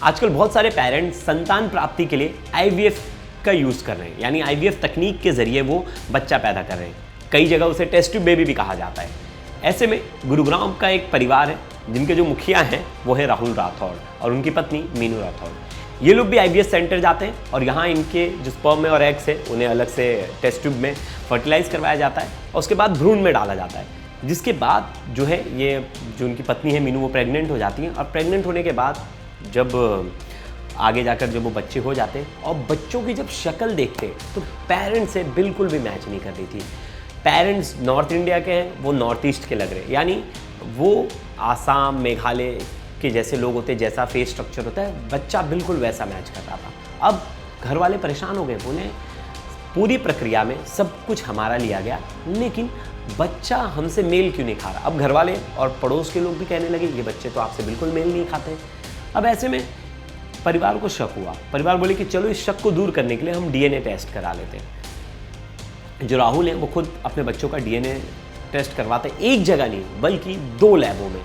आजकल बहुत सारे पेरेंट्स संतान प्राप्ति के लिए आईवीएफ का यूज़ कर रहे हैं, यानी आईवीएफ तकनीक के जरिए वो बच्चा पैदा कर रहे हैं। कई जगह उसे टेस्ट ट्यूब बेबी भी कहा जाता है। ऐसे में गुरुग्राम का एक परिवार है जिनके जो मुखिया हैं वो है राहुल राठौड़ और उनकी पत्नी मीनू राठौड़। ये लोग भी आईवीएफ सेंटर जाते हैं और यहाँ इनके जो स्पर्म में और एग्स है उन्हें अलग से टेस्ट ट्यूब में फर्टिलाइज करवाया जाता है और उसके बाद भ्रूण में डाला जाता है, जिसके बाद जो है ये जो उनकी पत्नी है मीनू वो प्रेग्नेंट हो जाती हैं। और प्रेग्नेंट होने के बाद जब आगे जाकर जब वो बच्चे हो जाते हैं और बच्चों की जब शक्ल देखते तो पेरेंट्स से बिल्कुल भी मैच नहीं कर रही थी। पेरेंट्स नॉर्थ इंडिया के हैं, वो नॉर्थ ईस्ट के लग रहे, यानी वो आसाम मेघालय के जैसे लोग होते, जैसा फेस स्ट्रक्चर होता है बच्चा बिल्कुल वैसा मैच कर रहा था। अब घर वाले परेशान हो गए, बोले पूरी प्रक्रिया में सब कुछ हमारा लिया गया लेकिन बच्चा हमसे मेल क्यों नहीं खा रहा। अब घर वाले और पड़ोस के लोग भी कहने लगे ये बच्चे तो आपसे बिल्कुल मेल नहीं खाते। अब ऐसे में परिवार को शक हुआ, परिवार बोले कि चलो इस शक को दूर करने के लिए हम डीएनए टेस्ट करा लेते हैं। जो राहुल है वो खुद अपने बच्चों का डीएनए टेस्ट करवाते हैं, एक जगह नहीं बल्कि 2 लैबों में,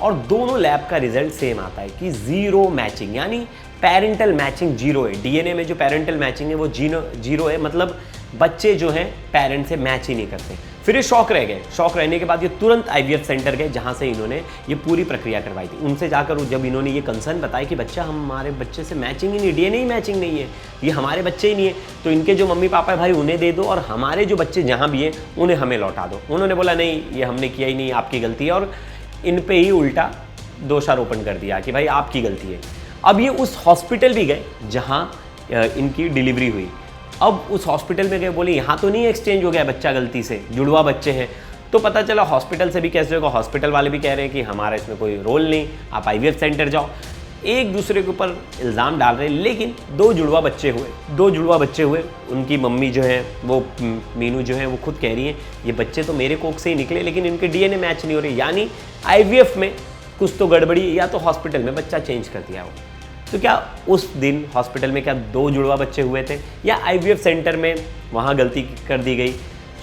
और दोनों लैब का रिजल्ट सेम आता है कि 0 मैचिंग, यानी पेरेंटल मैचिंग 0 है। डीएनए में जो पेरेंटल मैचिंग है वो 0 है, मतलब बच्चे जो हैं पेरेंट से मैच ही नहीं करते। फिर ये शॉक रह गए। शॉक रहने के बाद ये तुरंत आईवीएफ सेंटर गए जहाँ से इन्होंने ये पूरी प्रक्रिया करवाई थी। उनसे जाकर जब इन्होंने ये कंसर्न बताया कि बच्चा हमारे बच्चे से मैचिंग ही नहीं, डीएनए ही मैचिंग नहीं है, ये हमारे बच्चे ही नहीं है, तो इनके जो मम्मी पापा है भाई उन्हें दे दो और हमारे जो बच्चे जहाँ भी हैं उन्हें हमें लौटा दो। उन्होंने बोला नहीं ये हमने किया ही नहीं, आपकी गलती है, और इन पे ही उल्टा दोषारोपण कर दिया कि भाई आपकी गलती है। अब ये उस हॉस्पिटल भी गए जहाँ इनकी डिलीवरी हुई। अब उस हॉस्पिटल में गए, बोले यहाँ तो नहीं एक्सचेंज हो गया बच्चा गलती से, जुड़वा बच्चे हैं। तो पता चला हॉस्पिटल से भी कैसे होगा, हॉस्पिटल वाले भी कह रहे हैं कि हमारा इसमें कोई रोल नहीं, आप आईवीएफ सेंटर जाओ। एक दूसरे के ऊपर इल्ज़ाम डाल रहे हैं। लेकिन 2 जुड़वा बच्चे हुए। उनकी मम्मी जो है वो मीनू जो है वो खुद कह रही है ये बच्चे तो मेरे कोख से ही निकले लेकिन इनके डीएनए मैच नहीं हो रहे, यानी आईवीएफ में कुछ तो गड़बड़ी, या तो हॉस्पिटल में बच्चा चेंज कर दिया हो। तो क्या उस दिन हॉस्पिटल में क्या 2 जुड़वा बच्चे हुए थे या आईवीएफ सेंटर में वहाँ गलती कर दी गई?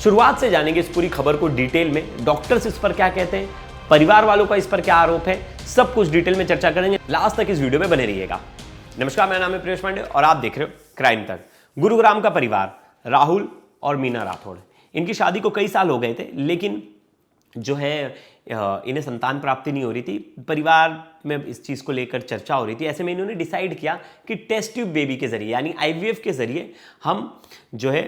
शुरुआत से जानेंगे इस पूरी खबर को डिटेल में। डॉक्टर्स इस पर क्या कहते हैं, परिवार वालों का इस पर क्या आरोप है, सब कुछ डिटेल में चर्चा करेंगे। लास्ट तक इस वीडियो में बने रहिएगा। नमस्कार, मेरा नाम है प्रियेश पांडे और आप देख रहे हो क्राइम तक। गुरुग्राम का परिवार राहुल और मीना राठौड़, इनकी शादी को कई साल हो गए थे लेकिन जो है इन्हें संतान प्राप्ति नहीं हो रही थी। परिवार में इस चीज़ को लेकर चर्चा हो रही थी। ऐसे में इन्होंने डिसाइड किया कि टेस्ट ट्यूब बेबी के जरिए यानी आईवीएफ के जरिए हम जो है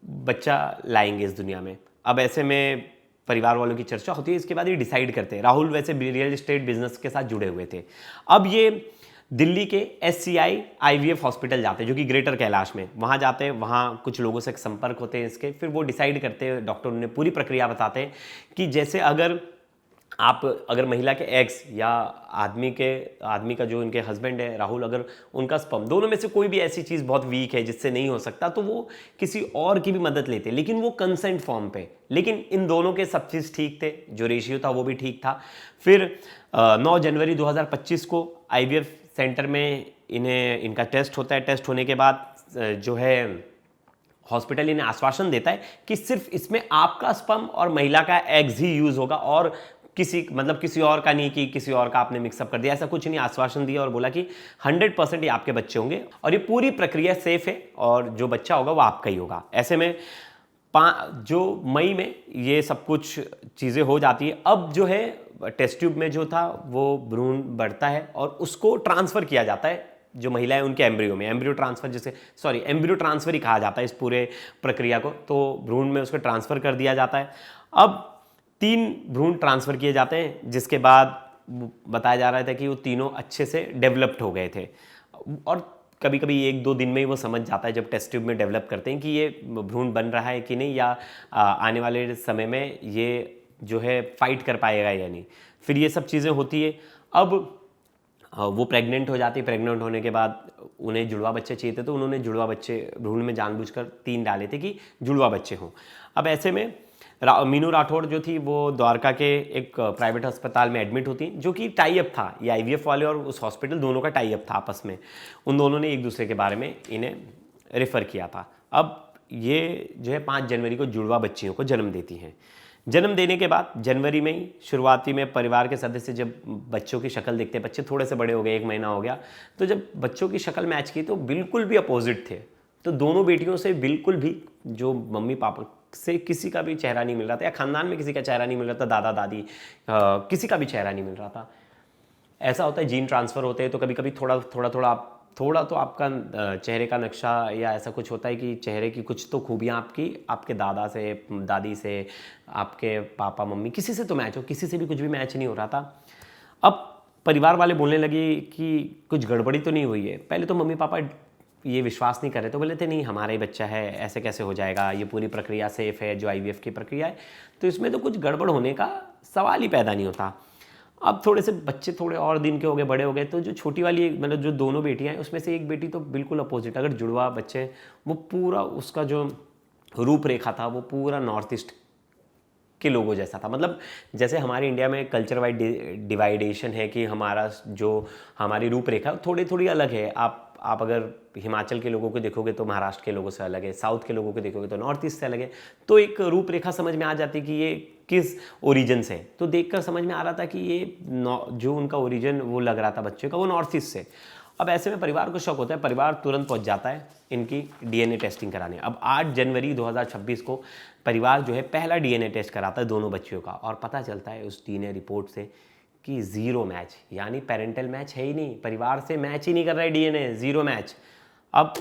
बच्चा लाएंगे इस दुनिया में। अब ऐसे में परिवार वालों की चर्चा होती है, इसके बाद ये डिसाइड करते हैं। राहुल वैसे रियल एस्टेट बिजनेस के साथ जुड़े हुए थे। अब ये दिल्ली के SCI IVF हॉस्पिटल जाते हैं जो कि ग्रेटर कैलाश में, वहाँ जाते हैं, वहाँ कुछ लोगों से संपर्क होते हैं इसके। फिर वो डिसाइड करते हैं, डॉक्टर उन्हें पूरी प्रक्रिया बताते हैं कि जैसे अगर महिला के एग्स या आदमी का जो इनके हस्बैंड है राहुल, अगर उनका स्पर्म, दोनों में से कोई भी ऐसी चीज़ बहुत वीक है जिससे नहीं हो सकता तो वो किसी और की भी मदद लेते हैं, लेकिन वो कंसेंट फॉर्म पे। लेकिन इन दोनों के सब चीज़ ठीक थे, जो रेशियो था वो भी ठीक था। फिर 9 जनवरी 2025 को IVF सेंटर में इनका टेस्ट होता है। टेस्ट होने के बाद जो है हॉस्पिटल इन्हें आश्वासन देता है कि सिर्फ इसमें आपका स्पर्म और महिला का एग्स ही यूज़ होगा और किसी और का नहीं, कि किसी और का आपने मिक्सअप कर दिया, ऐसा कुछ नहीं। आश्वासन दिया और बोला कि 100% ये आपके बच्चे होंगे और ये पूरी प्रक्रिया सेफ है और जो बच्चा होगा वो आपका ही होगा। ऐसे में जो मई में ये सब कुछ चीज़ें हो जाती है। अब जो है टेस्ट ट्यूब में जो था वो भ्रूण बढ़ता है और उसको ट्रांसफ़र किया जाता है जो महिला है उनके एम्ब्रियो में। एम्ब्रियो ट्रांसफ़र ही कहा जाता है इस पूरे प्रक्रिया को। तो भ्रूण में उसको ट्रांसफ़र कर दिया जाता है। अब 3 भ्रूण ट्रांसफ़र किए जाते हैं, जिसके बाद बताया जा रहा था कि वो तीनों अच्छे से डेवलप्ड हो गए थे। और कभी कभी 1-2 दिन में ही वो समझ जाता है जब टेस्ट ट्यूब में डेवलप करते हैं कि ये भ्रूण बन रहा है कि नहीं, या आने वाले समय में ये जो है फाइट कर पाएगा या नहीं। फिर ये सब चीज़ें होती है। अब वो प्रेग्नेंट हो जाती है। प्रेग्नेंट होने के बाद उन्हें जुड़वा बच्चे चाहिए थे तो उन्होंने जुड़वा बच्चे भ्रूण में जानबूझकर 3 डाले थे कि जुड़वा बच्चे हों। अब ऐसे में मीनू राठौड़ जो थी वो द्वारका के एक प्राइवेट अस्पताल में एडमिट होती, जो कि टाई अप था। ये IVF वाले और उस हॉस्पिटल दोनों का टाई अप था आपस में। उन दोनों ने एक दूसरे के बारे में इन्हें रेफ़र किया था। अब ये जो है 5 जनवरी को जुड़वा बच्चियों को जन्म देती हैं। जन्म देने के बाद जनवरी में ही शुरुआती में परिवार के सदस्य जब बच्चों की शक्ल देखते, बच्चे थोड़े से बड़े हो गए, 1 महीना हो गया, तो जब बच्चों की शक्ल मैच की तो बिल्कुल भी अपोजिट थे। तो दोनों बेटियों से बिल्कुल भी जो मम्मी पापा से किसी का भी चेहरा नहीं मिल रहा था, या खानदान में किसी का चेहरा नहीं मिल रहा था, दादा दादी किसी का भी चेहरा नहीं मिल रहा था। ऐसा होता है, जीन ट्रांसफ़र होते हैं तो कभी कभी थोड़ा तो आपका चेहरे का नक्शा या ऐसा कुछ होता है कि चेहरे की कुछ तो खूबियाँ आपके दादा से, दादी से, आपके पापा मम्मी, किसी से तो मैच हो, किसी से भी कुछ भी मैच नहीं हो रहा था। अब परिवार वाले बोलने लगे कि कुछ गड़बड़ी तो नहीं हुई है। पहले तो मम्मी पापा ये विश्वास नहीं कर रहे, तो बोले थे नहीं हमारा ही बच्चा है, ऐसे कैसे हो जाएगा, ये पूरी प्रक्रिया सेफ है, जो IVF की प्रक्रिया है, तो इसमें तो कुछ गड़बड़ होने का सवाल ही पैदा नहीं होता। अब थोड़े से बच्चे थोड़े और दिन के हो गए, बड़े हो गए, तो जो छोटी वाली मतलब जो दोनों बेटियां हैं उसमें से एक बेटी तो बिल्कुल अपोजिट, अगर जुड़वा बच्चे, वो पूरा उसका जो रूपरेखा था वो पूरा नॉर्थ ईस्ट के लोगों जैसा था। मतलब जैसे हमारे इंडिया में कल्चर वाइड डिवाइडेशन है कि हमारी रूपरेखा थोड़ी थोड़ी अलग है। आप अगर हिमाचल के लोगों को देखोगे तो महाराष्ट्र के लोगों से अलग है, साउथ के लोगों को देखोगे तो नॉर्थ ईस्ट से अलग है। तो एक रूपरेखा समझ में आ जाती है कि ये किस ओरिजिन से। तो देखकर समझ में आ रहा था कि ये जो उनका ओरिजिन वो लग रहा था बच्चे का, वो नॉर्थ ईस्ट से। अब ऐसे में परिवार को शक होता है, परिवार तुरंत पहुंच जाता है इनकी DNA टेस्टिंग कराने। अब 8 जनवरी 2026 को परिवार जो है पहला DNA टेस्ट कराता है दोनों बच्चियों का, और पता चलता है उस DNA रिपोर्ट से कि 0 मैच, यानी पेरेंटल मैच है ही नहीं, परिवार से मैच ही नहीं कर रहा है DNA, 0 मैच। अब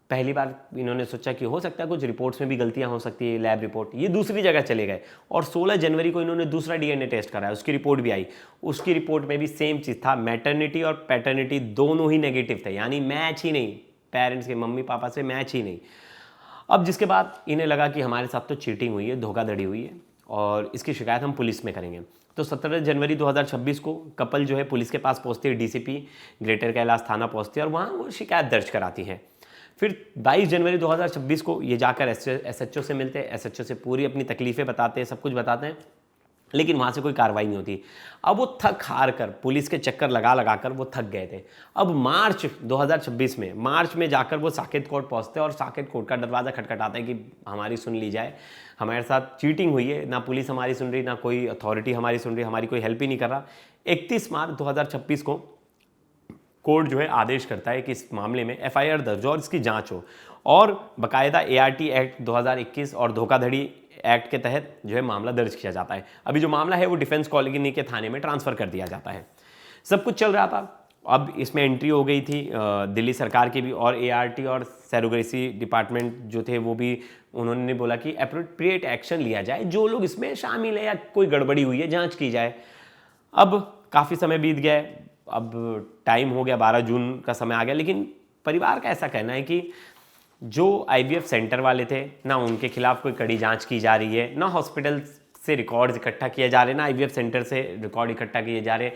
पहली बार इन्होंने सोचा कि हो सकता है कुछ रिपोर्ट्स में भी गलतियां हो सकती है, लैब रिपोर्ट, ये दूसरी जगह चले गए। और 16 जनवरी को इन्होंने दूसरा DNA टेस्ट कराया, उसकी रिपोर्ट भी आई। उसकी रिपोर्ट में भी सेम चीज़ था, मैटरनिटी और पैटर्निटी दोनों ही नेगेटिव थे, यानी मैच ही नहीं, पेरेंट्स के मम्मी पापा से मैच ही नहीं। अब जिसके बाद इन्हें लगा कि हमारे साथ तो चीटिंग हुई है, धोखाधड़ी हुई है, और इसकी शिकायत हम पुलिस में करेंगे। तो 17 जनवरी 2026 को कपल जो है पुलिस के पास पहुंचती है, DCP ग्रेटर कैलाश थाना पहुंचती है, और वहाँ वो शिकायत दर्ज कराती है। फिर 22 जनवरी 2026 को ये जाकर SHO से मिलते हैं, SHO से पूरी अपनी तकलीफ़ें बताते हैं, सब कुछ बताते हैं, लेकिन वहाँ से कोई कार्रवाई नहीं होती। अब वो थक हार कर, पुलिस के चक्कर लगा कर वो थक गए थे। अब मार्च 2026 में, मार्च में जाकर वो साकेत कोर्ट पहुँचते हैं, और साकेत कोर्ट का दरवाज़ा खटखटाता है कि हमारी सुन ली जाए, हमारे साथ चीटिंग हुई है, ना पुलिस हमारी सुन रही, ना कोई अथॉरिटी हमारी सुन रही, हमारी कोई हेल्प ही नहीं कर रहा। 31 मार्च 2026 को कोर्ट जो है आदेश करता है कि इस मामले में FIR दर्ज हो और इसकी जांच हो, और बाकायदा ART एक्ट 2021 और धोखाधड़ी एक्ट के तहत जो है मामला दर्ज किया जाता है। अभी जो मामला है वो डिफेंस कॉलोनी के थाने में ट्रांसफ़र कर दिया जाता है। सब कुछ चल रहा था। अब इसमें एंट्री हो गई थी दिल्ली सरकार की भी, और ART और सरोगेसी डिपार्टमेंट जो थे वो भी, उन्होंने बोला कि एप्रोप्रिएट एक्शन लिया जाए, जो लोग इसमें शामिल है या कोई गड़बड़ी हुई है जांच की जाए। अब काफ़ी समय बीत गया, अब टाइम हो गया, 12 जून का समय आ गया, लेकिन परिवार का ऐसा कहना है कि जो IVF सेंटर वाले थे ना, उनके खिलाफ कोई कड़ी जांच की जा रही है, ना हॉस्पिटल से रिकॉर्ड्स इकट्ठा किए जा रहे, ना IVF सेंटर से रिकॉर्ड इकट्ठा किए जा रहे,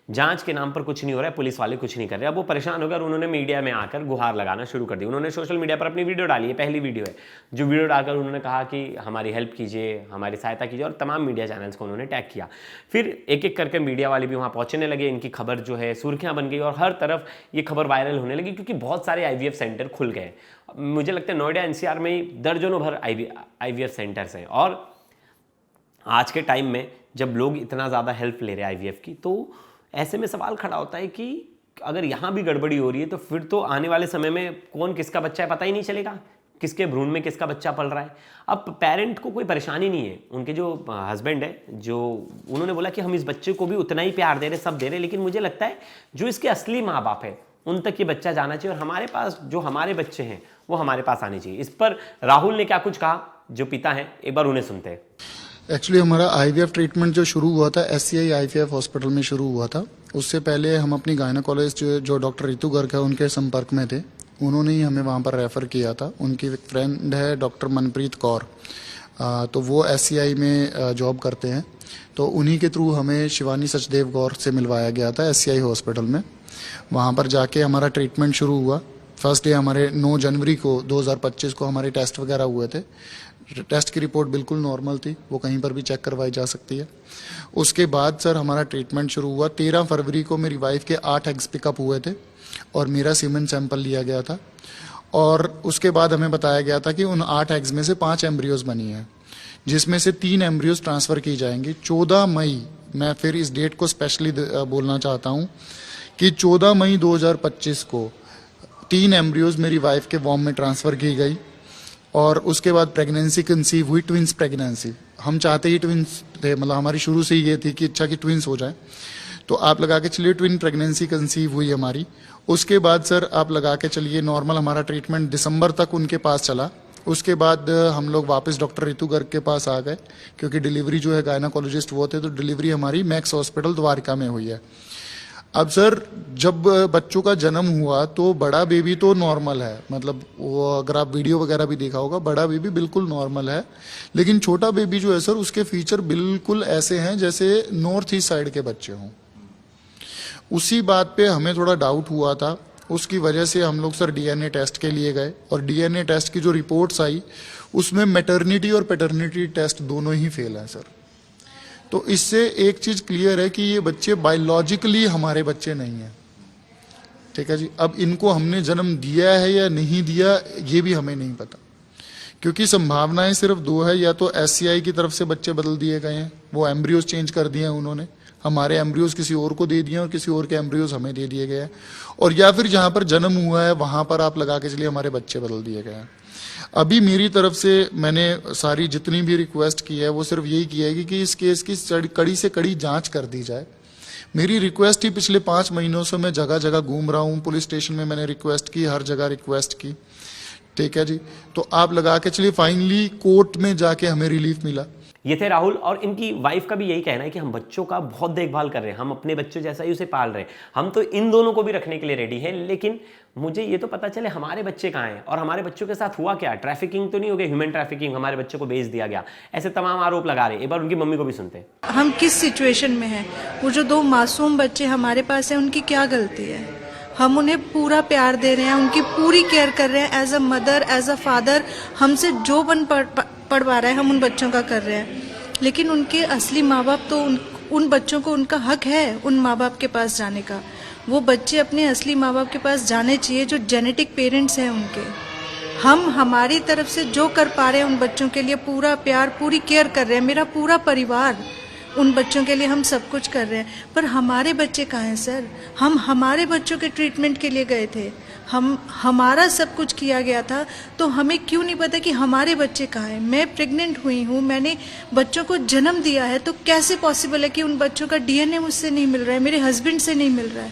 जांच के नाम पर कुछ नहीं हो रहा है, पुलिस वाले कुछ नहीं कर रहे। अब वो परेशान हो गए और उन्होंने मीडिया में आकर गुहार लगाना शुरू कर दी। उन्होंने सोशल मीडिया पर अपनी वीडियो डाली है, पहली वीडियो है, जो वीडियो डालकर उन्होंने कहा कि हमारी हेल्प कीजिए, हमारी सहायता कीजिए, और तमाम मीडिया चैनल्स को उन्होंने टैग किया। फिर एक एक करके मीडिया वाले भी वहाँ पहुँचने लगे, इनकी खबर जो है सुर्खियाँ बन गई, और हर तरफ ये खबर वायरल होने लगी, क्योंकि बहुत सारे IVF सेंटर खुल गए। मुझे लगता है नोएडा NCR में ही दर्जनों भर IVF सेंटर्स हैं, और आज के टाइम में जब लोग इतना ज़्यादा हेल्प ले रहे हैं IVF की, तो ऐसे में सवाल खड़ा होता है कि अगर यहाँ भी गड़बड़ी हो रही है तो फिर तो आने वाले समय में कौन किसका बच्चा है पता ही नहीं चलेगा, किसके भ्रूण में किसका बच्चा पल रहा है। अब पेरेंट को कोई परेशानी नहीं है, उनके जो हस्बैंड है, जो उन्होंने बोला कि हम इस बच्चे को भी उतना ही प्यार दे रहे, सब दे रहे, लेकिन मुझे लगता है जो इसके असली माँ बाप है उन तक ये बच्चा जाना चाहिए, और हमारे पास जो हमारे बच्चे हैं वो हमारे पास आने चाहिए। इस पर राहुल ने क्या कुछ कहा, जो पिता हैं, एक बार उन्हें सुनते हैं। एक्चुअली हमारा IVF ट्रीटमेंट जो शुरू हुआ था SCI IVF हॉस्पिटल में शुरू हुआ था। उससे पहले हम अपनी गायनेकोलॉजिस्ट जो डॉक्टर रितु गर्ग है उनके संपर्क में थे, उन्होंने ही हमें वहाँ पर रेफ़र किया था। उनकी एक फ्रेंड है डॉक्टर मनप्रीत कौर, तो वो SCI में जॉब करते हैं, तो उन्हीं के थ्रू हमें शिवानी सचदेव गौर से मिलवाया गया था SCI हॉस्पिटल में। वहाँ पर जाके हमारा ट्रीटमेंट शुरू हुआ। फर्स्ट डे हमारे 9 जनवरी को 2025 को हमारे टेस्ट वगैरह हुए थे। टेस्ट की रिपोर्ट बिल्कुल नॉर्मल थी, वो कहीं पर भी चेक करवाई जा सकती है। उसके बाद सर हमारा ट्रीटमेंट शुरू हुआ। 13 फरवरी को मेरी वाइफ के 8 एग्स पिकअप हुए थे और मेरा सीमेन सैंपल लिया गया था, और उसके बाद हमें बताया गया था कि उन 8 एग्स में से 5 एम्ब्रियोज बनी हैं। जिसमें से 3 एम्ब्रियोज ट्रांसफ़र की जाएंगी 14 मई। मैं फिर इस डेट को स्पेशली बोलना चाहता हूँ कि 14 मई 2025 को 3 एम्ब्रियोज मेरी वाइफ के वॉम में ट्रांसफ़र की गई और उसके बाद प्रेगनेंसी कंसीव हुई, ट्विंस प्रेगनेंसी। हम चाहते ही ट्विंस थे, मतलब हमारी शुरू से ये थी कि इच्छा कि ट्विंस हो जाए, तो आप लगा के चलिए ट्विन प्रेगनेंसी कंसीव हुई हमारी। उसके बाद सर आप लगा के चलिए नॉर्मल हमारा ट्रीटमेंट दिसंबर तक उनके पास चला। उसके बाद हम लोग वापस डॉक्टर रितु गर्ग के पास आ गए, क्योंकि डिलीवरी जो है गायनाकोलॉजिस्ट वो थे, तो डिलीवरी हमारी मैक्स हॉस्पिटल द्वारका में हुई है। अब सर जब बच्चों का जन्म हुआ तो बड़ा बेबी तो नॉर्मल है, मतलब वो अगर आप वीडियो वगैरह भी देखा होगा, बड़ा बेबी बिल्कुल नॉर्मल है, लेकिन छोटा बेबी जो है सर उसके फीचर बिल्कुल ऐसे हैं जैसे नॉर्थ ईस्ट साइड के बच्चे हों। उसी बात पे हमें थोड़ा डाउट हुआ था, उसकी वजह से हम लोग सर डीएनए टेस्ट के लिए गए और डीएनए टेस्ट की जो रिपोर्ट्स आई उसमें मैटरनिटी और पैटर्निटी टेस्ट दोनों ही फेल हैं सर। तो इससे एक चीज क्लियर है कि ये बच्चे बायोलॉजिकली हमारे बच्चे नहीं हैं, ठीक है जी। अब इनको हमने जन्म दिया है या नहीं दिया ये भी हमें नहीं पता, क्योंकि संभावनाएं सिर्फ 2 है, या तो एससीआई की तरफ से बच्चे बदल दिए गए हैं, वो एम्ब्रियोज चेंज कर दिए हैं उन्होंने, हमारे एम्ब्रियोज किसी और को दे दिए और किसी और के एम्ब्रियोज हमें दे दिए गए हैं, और या फिर जहां पर जन्म हुआ है वहां पर आप लगा के चलिए हमारे बच्चे बदल दिए गए हैं। अभी मेरी तरफ से मैंने सारी जितनी भी रिक्वेस्ट की है वो सिर्फ यही की है कि इस केस की कड़ी से कड़ी जांच कर दी जाए। मेरी रिक्वेस्ट ही पिछले 5 महीनों से मैं जगह जगह घूम रहा हूँ, पुलिस स्टेशन में मैंने रिक्वेस्ट की, हर जगह रिक्वेस्ट की, ठीक है जी। तो आप लगा के चलिए फाइनली कोर्ट में जाके हमें रिलीफ मिला। ये थे राहुल, और इनकी वाइफ का भी यही कहना है कि हम बच्चों का बहुत देखभाल कर रहे हैं, हम अपने बच्चों जैसा ही उसे पाल रहे हैं, हम तो इन दोनों को भी रखने के लिए रेडी हैं, लेकिन मुझे ये तो पता चले हमारे बच्चे कहाँ हैं और हमारे बच्चों के साथ हुआ क्या। ट्रैफिकिंग तो नहीं हो गई, ह्यूमन ट्रैफिकिंग, हमारे बच्चों को बेच दिया गया, ऐसे तमाम आरोप लगा रहे हैं। एक बार उनकी मम्मी को भी सुनते हैं। हम किस सिचुएशन में हैं, वो जो 2 मासूम बच्चे हमारे पास हैं उनकी क्या गलती है। हम उन्हें पूरा प्यार दे रहे हैं, उनकी पूरी केयर कर रहे हैं, as a mother as a father हमसे जो बन पड़ पा रहा है हम उन बच्चों का कर रहे हैं। लेकिन उनके असली माँ बाप तो उन बच्चों को उनका हक है उन माँ बाप के पास जाने का। वो बच्चे अपने असली माँ बाप के पास जाने चाहिए जो जेनेटिक पेरेंट्स हैं उनके। हम हमारी तरफ से जो कर पा रहे हैं उन बच्चों के लिए पूरा प्यार पूरी केयर कर रहे हैं, मेरा पूरा परिवार उन बच्चों के लिए हम सब कुछ कर रहे हैं। पर हमारे बच्चे कहाँ हैं सर? हम हमारे बच्चों के ट्रीटमेंट के लिए गए थे, हमारा सब कुछ किया गया था, तो हमें क्यों नहीं पता कि हमारे बच्चे कहाँ हैं। मैं प्रेग्नेंट हुई हूँ, मैंने बच्चों को जन्म दिया है, तो कैसे पॉसिबल है कि उन बच्चों का डीएनए मुझसे नहीं मिल रहा है, मेरे हस्बैंड से नहीं मिल रहा है।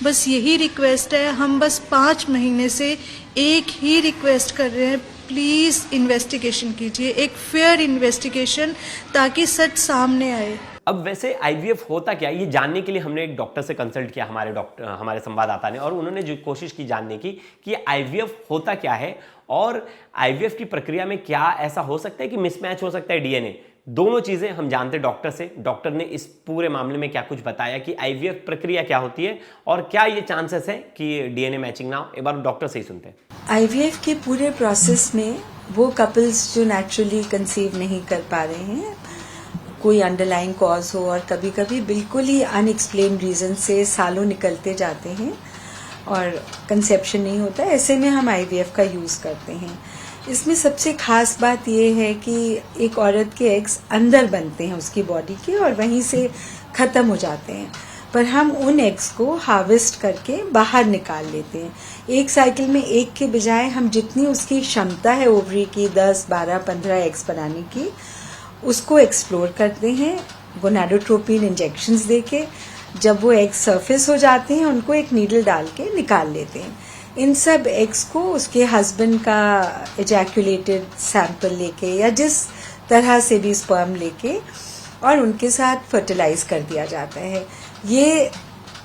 बस यही रिक्वेस्ट है, हम बस 5 महीने से एक ही रिक्वेस्ट कर रहे हैं, प्लीज इन्वेस्टिगेशन कीजिए, एक फेयर इन्वेस्टिगेशन, ताकि सच सामने आए। अब वैसे आईवीएफ होता क्या, ये जानने के लिए हमने एक डॉक्टर से कंसल्ट किया, हमारे संवाददाता ने, और उन्होंने जो कोशिश की जानने की कि आईवीएफ होता क्या है और आईवीएफ की प्रक्रिया में क्या ऐसा हो सकता है कि मिसमैच हो सकता है डीएनए। दोनों चीजें हम जानते डॉक्टर से। डॉक्टर ने इस पूरे मामले में क्या कुछ बताया कि आईवीएफ प्रक्रिया क्या होती है और क्या ये चांसेस है कि डीएनए मैचिंग ना हो। एक बार डॉक्टर से ही सुनते हैं। आईवीएफ के पूरे प्रोसेस में वो कपल्स जो नेचुरली कंसीव नहीं कर पा रहे हैं, कोई अंडरलाइंग कॉज हो, और कभी कभी बिल्कुल ही अनएक्सप्लेन रीजन से सालों निकलते जाते हैं और कंसेप्शन नहीं होता, ऐसे में हम आईवीएफ का यूज करते हैं। इसमें सबसे खास बात यह है कि एक औरत के एग्स अंदर बनते हैं उसकी बॉडी के और वहीं से खत्म हो जाते हैं, पर हम उन एग्स को हार्वेस्ट करके बाहर निकाल लेते हैं। एक साइकिल में एक के बजाय हम जितनी उसकी क्षमता है ओवरी की 10, 12, 15 एग्स बनाने की, उसको एक्सप्लोर करते हैं गोनाडोट्रोपिन इंजेक्शंस देके। जब वो एग सरफेस हो जाते हैं उनको एक नीडल डाल के निकाल लेते हैं। इन सब एग्स को उसके हस्बैंड का एजैक्यूलेटेड सैंपल लेके या जिस तरह से भी स्पर्म लेके और उनके साथ फर्टिलाइज कर दिया जाता है। ये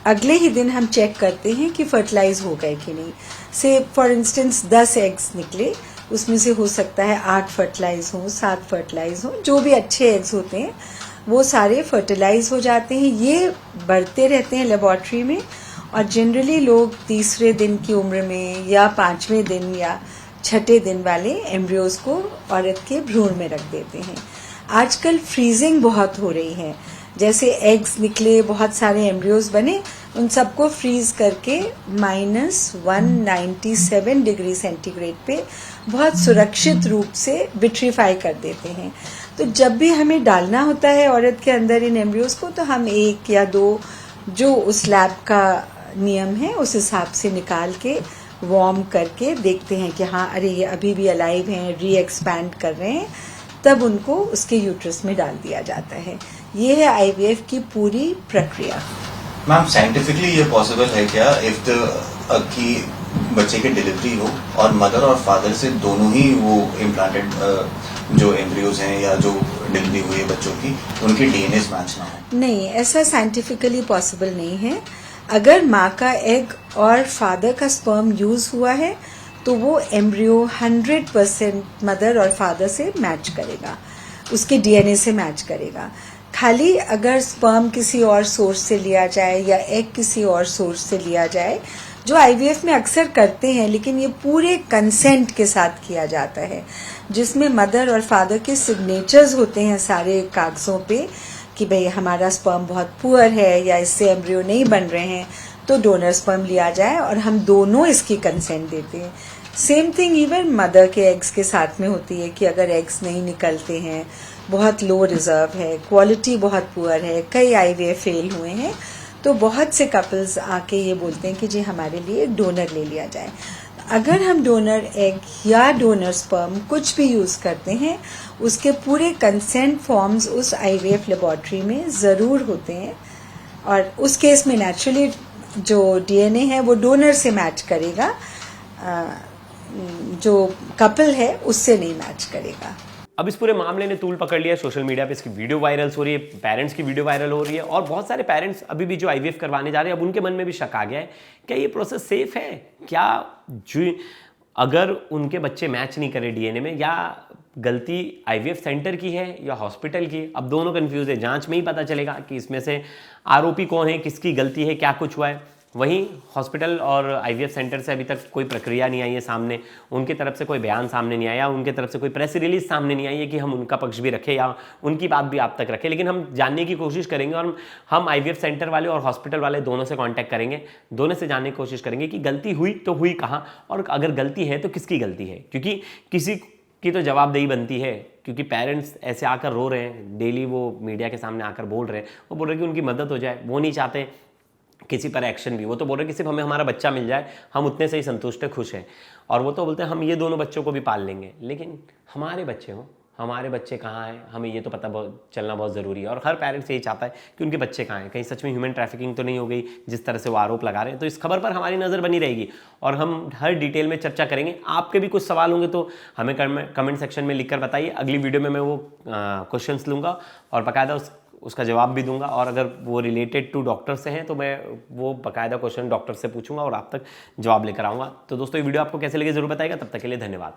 अगले ही दिन हम चेक करते हैं कि फर्टिलाइज हो गए कि नहीं। से फॉर इंस्टेंस 10 एग्स निकले, उसमें से हो सकता है 8 फर्टिलाइज हो, 7 फर्टिलाइज हो, जो भी अच्छे एग्स होते हैं वो सारे फर्टिलाइज हो जाते हैं। ये बढ़ते रहते हैं लेबोरेटरी में और जनरली लोग 30वें दिन की उम्र में या 5वें दिन या 6ठे दिन वाले एम्ब्रियोज को औरत के भ्रूण में रख देते हैं। आजकल फ्रीजिंग बहुत हो रही है, जैसे एग्स निकले, बहुत सारे एम्ब्रियोज बने, उन सबको फ्रीज करके -197 डिग्री सेंटीग्रेड पे बहुत सुरक्षित रूप से विट्रीफाई कर देते हैं। तो जब भी हमें डालना होता है औरत के अंदर इन एम्ब्रियोज को, तो हम 1 या 2 जो उस लैब का नियम है उस हिसाब से निकाल के वार्म करके देखते हैं कि हाँ अरे ये अभी भी अलाइव हैं, री एक्सपैंड कर रहे हैं, तब उनको उसके यूट्रस में डाल दिया जाता है। ये है आईवीएफ की पूरी प्रक्रिया। मैम साइंटिफिकली ये पॉसिबल है क्या इफ कि बच्चे की डिलीवरी हो और मदर और फादर से दोनों ही वो इम्प्लांटेड जो एम्ब्रियोज हैं या जो डिलीवरी हुई है बच्चों की, उनके डीएनए मैच ना हो? नहीं, ऐसा साइंटिफिकली पॉसिबल नहीं है। अगर माँ का एग और फादर का स्पर्म यूज हुआ है तो वो एम्ब्रियो 100% मदर और फादर से मैच करेगा, उसके डीएनए से मैच करेगा। खाली अगर स्पर्म किसी और सोर्स से लिया जाए या एग किसी और सोर्स से लिया जाए, जो आईवीएफ में अक्सर करते हैं, लेकिन ये पूरे कंसेंट के साथ किया जाता है, जिसमें मदर और फादर के सिग्नेचर्स होते हैं सारे कागजों पे कि भाई हमारा स्पर्म बहुत पुअर है या इससे एम्ब्रियो नहीं बन रहे हैं, तो डोनर स्पर्म लिया जाए और हम दोनों इसकी कंसेंट देते हैं। सेम थिंग इवन मदर के एग्स के साथ में होती है कि अगर एग्स नहीं निकलते हैं, बहुत लो रिजर्व है, क्वालिटी बहुत पुअर है, कई आईवीएफ फेल हुए हैं, तो बहुत से कपल्स आके ये बोलते हैं कि जी हमारे लिए एक डोनर ले लिया जाए। अगर हम डोनर एग या डोनर स्पर्म कुछ भी यूज करते हैं, उसके पूरे कंसेंट फॉर्म्स उस आईवीएफ लेबोरेटरी में जरूर होते हैं, और उस केस में नेचुरली जो डीएनए है वो डोनर से मैच करेगा, जो कपल है उससे नहीं मैच करेगा। अब इस पूरे मामले ने तूल पकड़ लिया, सोशल मीडिया पे इसकी वीडियो वायरल हो रही है, पेरेंट्स की वीडियो वायरल हो रही है, और बहुत सारे पेरेंट्स अभी भी जो आईवीएफ करवाने जा रहे हैं, अब उनके मन में भी शक आ गया है क्या ये प्रोसेस सेफ है, क्या जो अगर उनके बच्चे मैच नहीं करे डीएनए में, या गलती आईवीएफ सेंटर की है या हॉस्पिटल की। अब दोनों कंफ्यूज है, जांच में ही पता चलेगा कि इसमें से आरोपी कौन है, किसकी गलती है, क्या कुछ हुआ है। वहीं हॉस्पिटल और आईवीएफ सेंटर से अभी तक कोई प्रक्रिया नहीं आई है सामने, उनकी तरफ से कोई बयान सामने नहीं आया, उनकी तरफ से कोई प्रेस रिलीज सामने नहीं आई है कि हम उनका पक्ष भी रखें या उनकी बात भी आप तक रखें। लेकिन हम जानने की कोशिश करेंगे, और हम आईवीएफ सेंटर वाले और हॉस्पिटल वाले दोनों से कॉन्टैक्ट करेंगे, दोनों से जानने की कोशिश करेंगे कि गलती हुई तो हुई कहाँ, और अगर गलती है तो किसकी गलती है, क्योंकि किसी की तो जवाबदेही बनती है। क्योंकि पेरेंट्स ऐसे आकर रो रहे हैं, डेली वो मीडिया के सामने आकर बोल रहे हैं, वो बोल रहे हैं कि उनकी मदद हो जाए, वो नहीं चाहते किसी पर एक्शन भी, वो तो बोल रहे हैं कि सिर्फ हमें हमारा बच्चा मिल जाए, हम उतने से ही संतुष्ट है, खुश हैं। और वो तो बोलते हैं हम ये दोनों बच्चों को भी पाल लेंगे, लेकिन हमारे बच्चे हों, हमारे बच्चे कहाँ हैं, हमें ये तो पता चलना बहुत ज़रूरी है। और हर पेरेंट्स यही चाहता है कि उनके बच्चे कहाँ हैं, कहीं सच में ह्यूमन ट्रैफिकिंग तो नहीं हो गई जिस तरह से वो आरोप लगा रहे हैं। तो इस खबर पर हमारी नज़र बनी रहेगी और हम हर डिटेल में चर्चा करेंगे। आपके भी कुछ सवाल होंगे तो हमें कमेंट सेक्शन में लिखकर बताइए। अगली वीडियो में मैं वो क्वेश्चंस लूँगा और बाकायदा उसका जवाब भी दूंगा, और अगर वो रिलेटेड टू डॉक्टर से हैं तो मैं वो बाकायदा क्वेश्चन डॉक्टर से पूछूंगा और आप तक जवाब लेकर आऊँगा। तो दोस्तों ये वीडियो आपको कैसे लगे ज़रूर बताइएगा। तब तक के लिए धन्यवाद।